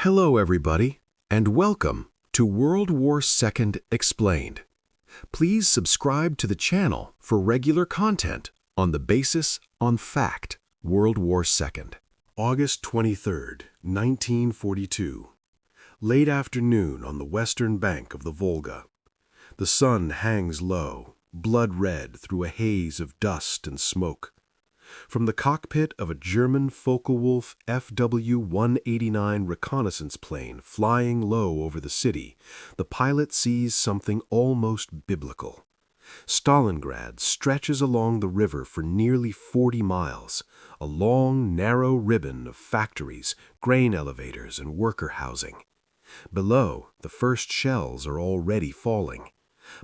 Hello, everybody, and welcome to World War II Explained. Please subscribe to the channel for regular content on the basis on fact. World War II. August 23, 1942. Late afternoon on the western bank of the Volga. The sun hangs low, blood red through a haze of dust and smoke. From the cockpit of a German Focke-Wulf FW-189 reconnaissance plane flying low over the city, the pilot sees something almost biblical. Stalingrad stretches along the river for nearly 40 miles, a long, narrow ribbon of factories, grain elevators, and worker housing. Below, the first shells are already falling.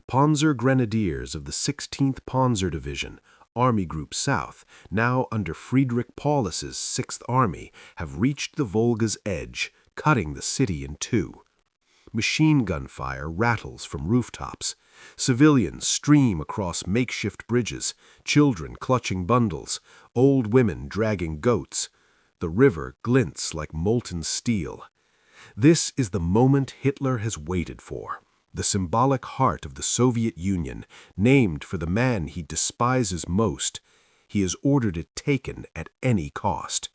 Panzer Grenadiers of the 16th Panzer Division, Army Group South, now under Friedrich Paulus's 6th Army, have reached the Volga's edge, cutting the city in two. Machine gun fire rattles from rooftops. Civilians stream across makeshift bridges, children clutching bundles, old women dragging goats. The river glints like molten steel. This is the moment Hitler has waited for. The symbolic heart of the Soviet Union, named for the man he despises most. He has ordered it taken at any cost.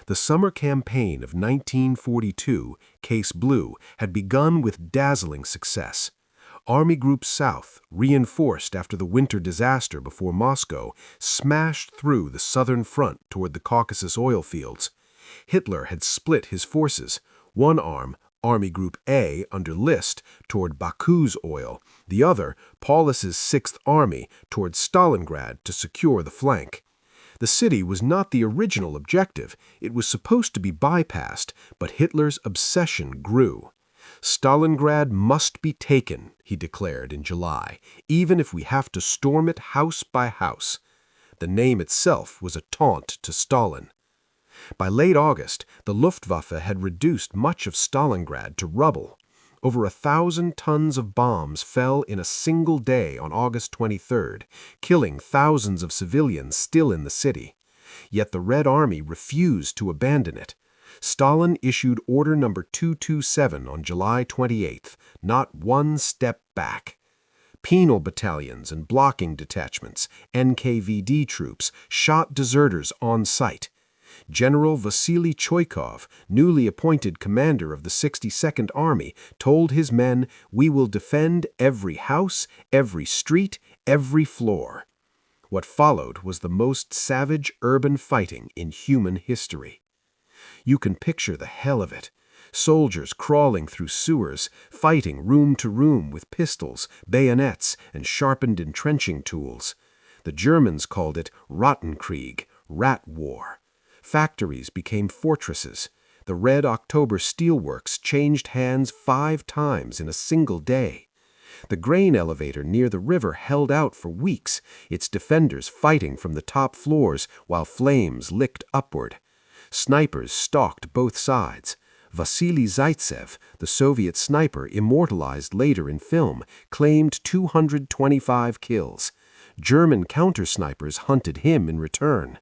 The summer campaign of 1942, Case Blue, had begun with dazzling success. Army Group South, reinforced after the winter disaster before Moscow, smashed through the southern front toward the Caucasus oil fields. Hitler had split his forces, one arm, Army Group A under List, toward Baku's oil, the other, Paulus's 6th Army, toward Stalingrad to secure the flank. The city was not the original objective. It was supposed to be bypassed, but Hitler's obsession grew. Stalingrad must be taken, he declared in July, even if we have to storm it house by house. The name itself was a taunt to Stalin. By late August, the Luftwaffe had reduced much of Stalingrad to rubble. Over 1,000 tons of bombs fell in a single day on August 23rd, killing thousands of civilians still in the city. Yet the Red Army refused to abandon it. Stalin issued Order No. 227 on July 28th, not one step back. Penal battalions and blocking detachments, NKVD troops, shot deserters on sight. General Vasily Choykov, newly appointed commander of the 62nd Army, told his men, "We will defend every house, every street, every floor." What followed was the most savage urban fighting in human history. You can picture the hell of it. Soldiers crawling through sewers, fighting room to room with pistols, bayonets, and sharpened entrenching tools. The Germans called it Rattenkrieg, rat war. Factories became fortresses. The Red October steelworks changed hands 5 times in a single day. The grain elevator near the river held out for weeks, its defenders fighting from the top floors while flames licked upward. Snipers stalked both sides. Vasily Zaitsev, the Soviet sniper immortalized later in film, claimed 225 kills. German counter-snipers hunted him in return.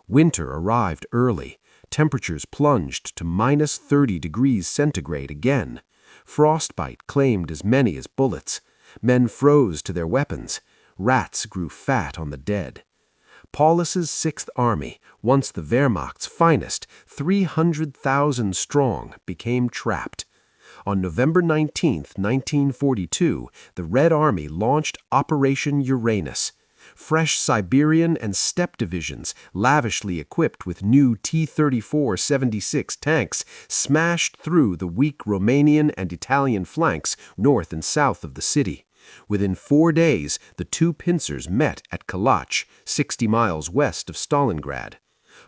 Winter arrived early. Temperatures plunged to minus 30 degrees centigrade again. Frostbite claimed as many as bullets. Men froze to their weapons. Rats grew fat on the dead. Paulus's 6th Army, once the Wehrmacht's finest, 300,000 strong, became trapped. On November 19, 1942, the Red Army launched Operation Uranus. Fresh Siberian and steppe divisions, lavishly equipped with new T-34-76 tanks, smashed through the weak Romanian and Italian flanks north and south of the city. Within 4 days, the two pincers met at Kalach, 60 miles west of Stalingrad.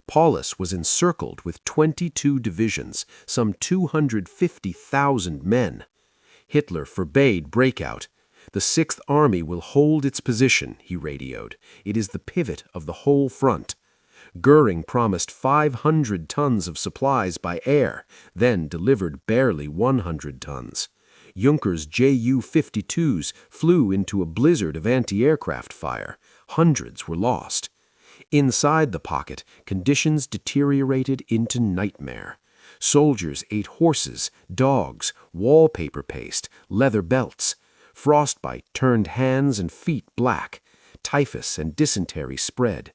Paulus was encircled with 22 divisions, some 250,000 men. Hitler forbade breakout. "The 6th Army will hold its position," he radioed. "It is the pivot of the whole front." Goering promised 500 tons of supplies by air, then delivered barely 100 tons. Juncker's Ju-52s flew into a blizzard of anti-aircraft fire. Hundreds were lost. Inside the pocket, conditions deteriorated into nightmare. Soldiers ate horses, dogs, wallpaper paste, leather belts. Frostbite turned hands and feet black. Typhus and dysentery spread.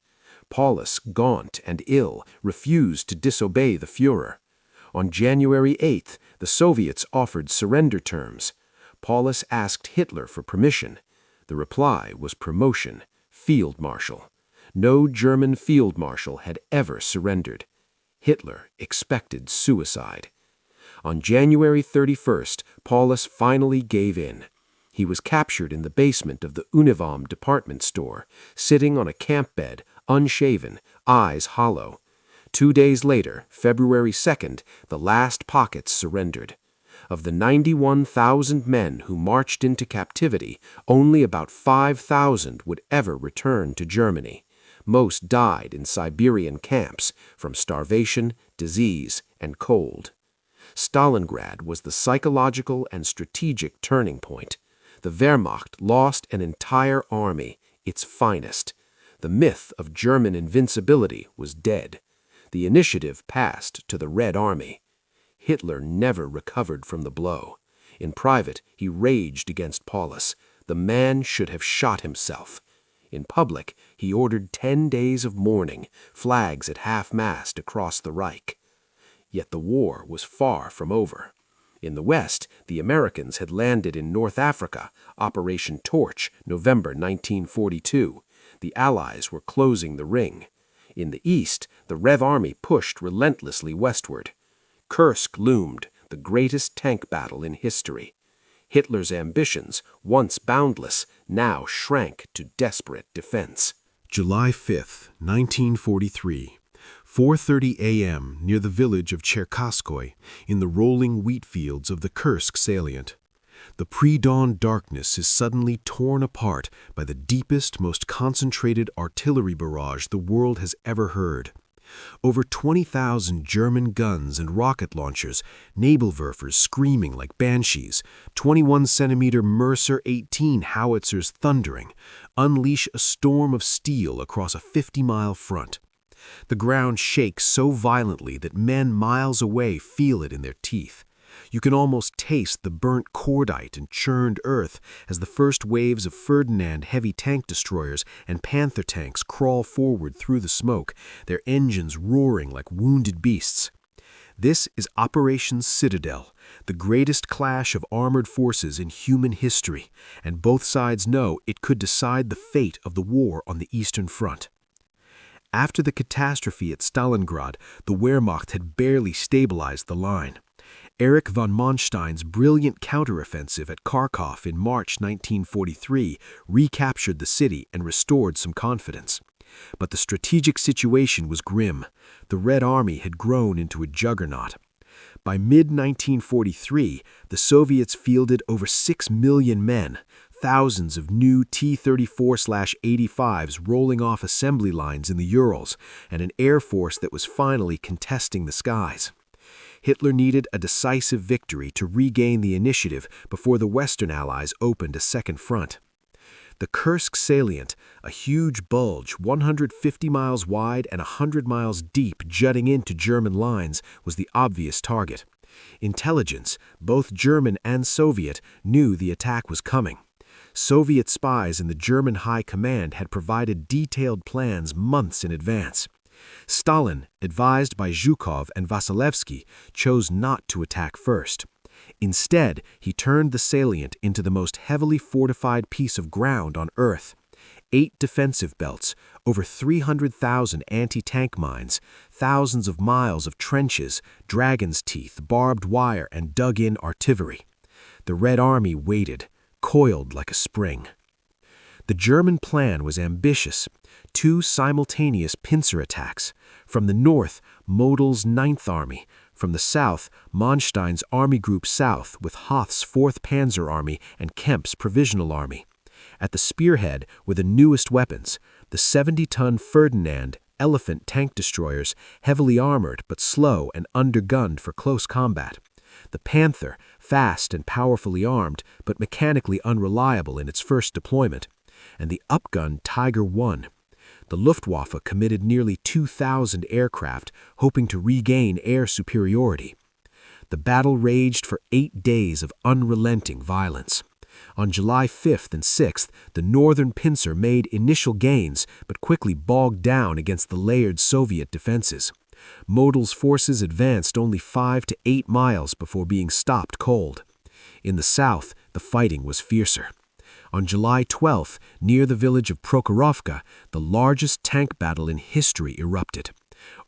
Paulus, gaunt and ill, refused to disobey the Führer. On January 8th, the Soviets offered surrender terms. Paulus asked Hitler for permission. The reply was promotion, field marshal. No German field marshal had ever surrendered. Hitler expected suicide. On January 31st, Paulus finally gave in. He was captured in the basement of the Uniform department store, sitting on a camp bed, unshaven, eyes hollow. 2 days later, February 2nd, the last pockets surrendered. Of the 91,000 men who marched into captivity, only about 5,000 would ever return to Germany. Most died in Siberian camps from starvation, disease, and cold. Stalingrad was the psychological and strategic turning point. The Wehrmacht lost an entire army, its finest. The myth of German invincibility was dead. The initiative passed to the Red Army. Hitler never recovered from the blow. In private, he raged against Paulus. The man should have shot himself. In public, he ordered 10 days of mourning, flags at half-mast across the Reich. Yet the war was far from over. In the West, the Americans had landed in North Africa, Operation Torch, November 1942. The Allies were closing the ring. In the East, the Rev Army pushed relentlessly westward. Kursk loomed, the greatest tank battle in history. Hitler's ambitions, once boundless, now shrank to desperate defense. July 5, 1943. 4:30 a.m. near the village of Cherkaskoy, in the rolling wheat fields of the Kursk salient. The pre-dawn darkness is suddenly torn apart by the deepest, most concentrated artillery barrage the world has ever heard. Over 20,000 German guns and rocket launchers, Nebelwerfers screaming like banshees, 21-centimeter Mercer 18 howitzers thundering, unleash a storm of steel across a 50-mile front. The ground shakes so violently that men miles away feel it in their teeth. You can almost taste the burnt cordite and churned earth as the first waves of Ferdinand heavy tank destroyers and Panther tanks crawl forward through the smoke, their engines roaring like wounded beasts. This is Operation Citadel, the greatest clash of armored forces in human history, and both sides know it could decide the fate of the war on the Eastern Front. After the catastrophe at Stalingrad, the Wehrmacht had barely stabilized the line. Erich von Manstein's brilliant counteroffensive at Kharkov in March 1943 recaptured the city and restored some confidence. But the strategic situation was grim. The Red Army had grown into a juggernaut. By mid-1943, the Soviets fielded over 6 million men, thousands of new T-34/85s rolling off assembly lines in the Urals, and an air force that was finally contesting the skies. Hitler needed a decisive victory to regain the initiative before the Western Allies opened a second front. The Kursk salient, a huge bulge 150 miles wide and 100 miles deep jutting into German lines, was the obvious target. Intelligence, both German and Soviet, knew the attack was coming. Soviet spies in the German High Command had provided detailed plans months in advance. Stalin, advised by Zhukov and Vasilevsky, chose not to attack first. Instead, he turned the salient into the most heavily fortified piece of ground on Earth. 8 defensive belts, over 300,000 anti-tank mines, thousands of miles of trenches, dragon's teeth, barbed wire, and dug-in artillery. The Red Army waited, coiled like a spring. The German plan was ambitious. 2 simultaneous pincer attacks. From the north, Model's 9th Army. From the south, Manstein's Army Group South with Hoth's 4th Panzer Army and Kemp's Provisional Army. At the spearhead were the newest weapons, the 70-ton Ferdinand Elephant tank destroyers, heavily armored but slow and undergunned for close combat. The Panther, fast and powerfully armed, but mechanically unreliable in its first deployment. And the upgunned Tiger I. The Luftwaffe committed nearly 2,000 aircraft, hoping to regain air superiority. The battle raged for 8 days of unrelenting violence. On July 5th and 6th, the northern pincer made initial gains but quickly bogged down against the layered Soviet defenses. Model's forces advanced only 5 to 8 miles before being stopped cold. In the south, the fighting was fiercer. On July 12th, near the village of Prokhorovka, the largest tank battle in history erupted.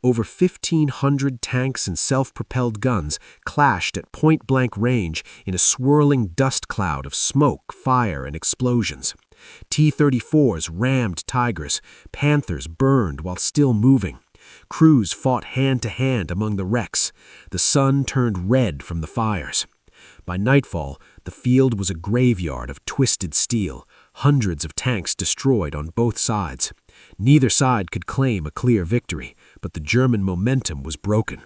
Over 1,500 tanks and self-propelled guns clashed at point-blank range in a swirling dust cloud of smoke, fire, and explosions. T-34s rammed Tigers, Panthers burned while still moving. Crews fought hand-to-hand among the wrecks. The sun turned red from the fires. By nightfall, the field was a graveyard of twisted steel, hundreds of tanks destroyed on both sides. Neither side could claim a clear victory, but the German momentum was broken.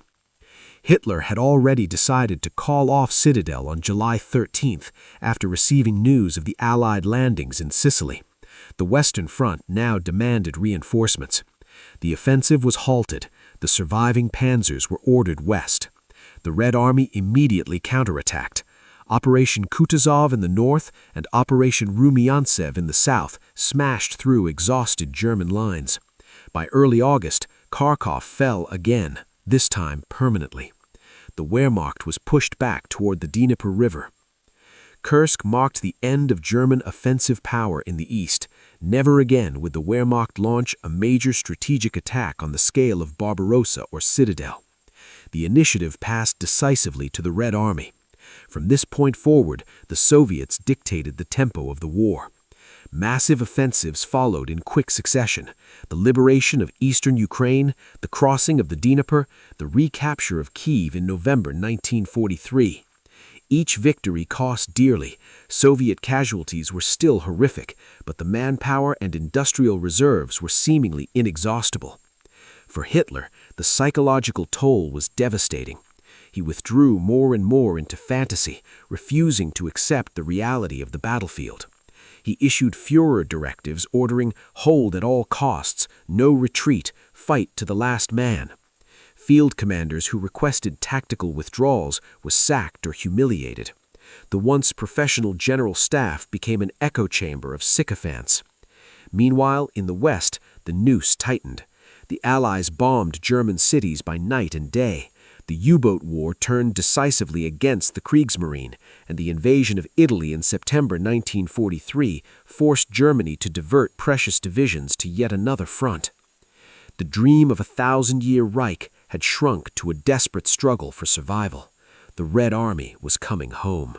Hitler had already decided to call off Citadel on July 13th after receiving news of the Allied landings in Sicily. The Western Front now demanded reinforcements. The offensive was halted. The surviving panzers were ordered west. The Red Army immediately counterattacked. Operation Kutuzov in the north and Operation Rumiantsev in the south smashed through exhausted German lines. By early August, Kharkov fell again, this time permanently. The Wehrmacht was pushed back toward the Dnieper River. Kursk marked the end of German offensive power in the east. Never again would the Wehrmacht launch a major strategic attack on the scale of Barbarossa or Citadel. The initiative passed decisively to the Red Army. From this point forward, the Soviets dictated the tempo of the war. Massive offensives followed in quick succession: the liberation of eastern Ukraine, the crossing of the Dnieper, the recapture of Kyiv in November 1943. Each victory cost dearly. Soviet casualties were still horrific, but the manpower and industrial reserves were seemingly inexhaustible. For Hitler, the psychological toll was devastating. He withdrew more and more into fantasy, refusing to accept the reality of the battlefield. He issued Führer directives ordering hold at all costs, no retreat, fight to the last man. Field commanders who requested tactical withdrawals were sacked or humiliated. The once professional general staff became an echo chamber of sycophants. Meanwhile, in the West, the noose tightened. The Allies bombed German cities by night and day. The U-boat war turned decisively against the Kriegsmarine, and the invasion of Italy in September 1943 forced Germany to divert precious divisions to yet another front. The dream of a 1,000-year Reich had shrunk to a desperate struggle for survival. The Red Army was coming home.